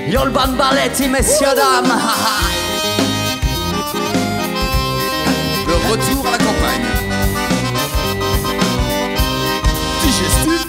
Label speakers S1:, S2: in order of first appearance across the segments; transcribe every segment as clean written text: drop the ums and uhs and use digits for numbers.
S1: Yo le ban balletti, messieurs, dames.
S2: Le retour à la campagne. Digestif.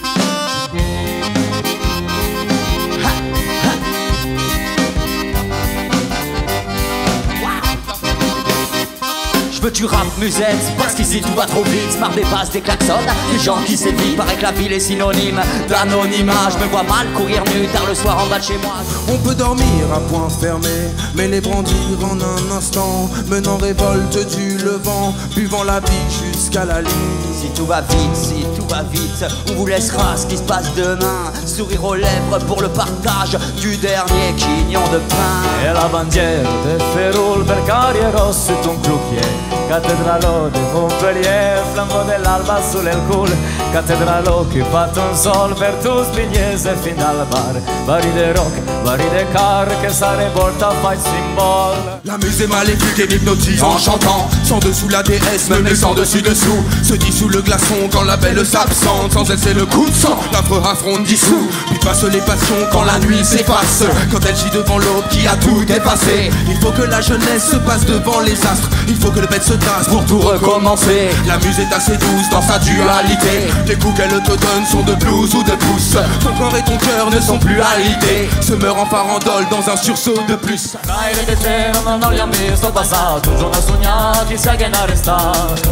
S1: Je veux du rap musette, parce qu'ici tout va trop vite. Marre des basses, des klaxons, des gens qui s'évitent. Paraît que la ville est synonyme d'anonymat. Je me vois mal courir nu tard le soir en bas de chez moi.
S3: On peut dormir à point fermé, mais les brandir en un instant, menant révolte du levant, buvant la vie jusqu'à la limite.
S1: Si tout va vite, si tout va vite, on vous laissera ce qui se passe demain. Sourire aux lèvres pour le partage du dernier quignon de pain.
S4: E la bandiera de Ferul, Bergari e Rossi, ton croupier. Cattedralo di Montpellier, flambeau dell'alba sulle cul. Cattedralo che fatto un sol per tu sbigliese fin dal bar. Vari de rock, vari de car, che sare volta fai symbole.
S3: La muse est maléfique et m'hypnotise en chantant. Sans dessous la déesse, même les sans dessus dessous se dissout le glaçon quand la belle s'absente. Sans elle c'est le coup de sang, l'affreux affronte dissous. Puis passent les passions quand la nuit s'efface. Quand elle gît devant l'aube qui a tout dépassé. Il faut que la jeunesse se passe devant les astres. Il faut que le bête se tasse pour tout recommencer. La muse est assez douce dans sa dualité. Les coups qu'elle te donne sont de blues ou de pouces. Ton corps et ton cœur ne sont plus à l'idée. Se meurt en farandole dans un sursaut de plus.
S4: Fraile de te non abbiamo visto passato, un giorno a sognare chissà che ne resta.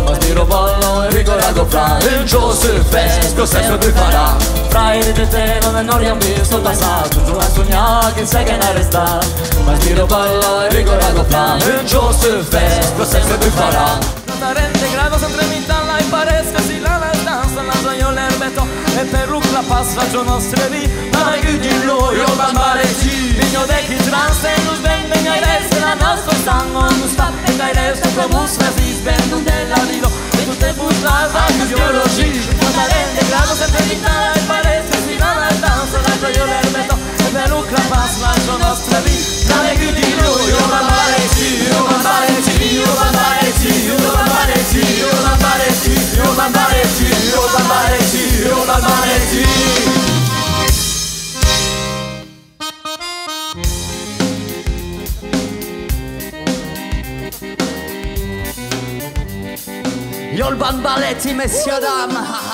S4: Ma stiro ballo e ricordato fra il gioco sul fest, lo stesso ti farà. Fraile de te non abbiamo visto passato, un giorno a sognare chissà che ne resta. Ma stiro ballo e ricordato fra il gioco sul fest, lo stesso ti farà. Non rende grado sempre mi dalla e parezca si la danza la gioia l'erbeto e per la passa giù nostre vi ma che di lui io bambaretti vigno vecchi trans e non svende mai resta la nostra sangue non sta e dai resto come un si spendo della vita e tutte buttate a biologia non rende grado sempre mi dalla e parezca si la danza la gioia l'erbeto e per la passa giù nostre vi ma che di lui io bambaretti io bambaretti io bambaretti io bambaretti io bambaretti io bambaretti io bambaretti io bambaretti.
S1: Yo le ban balletti, messieurs, dames.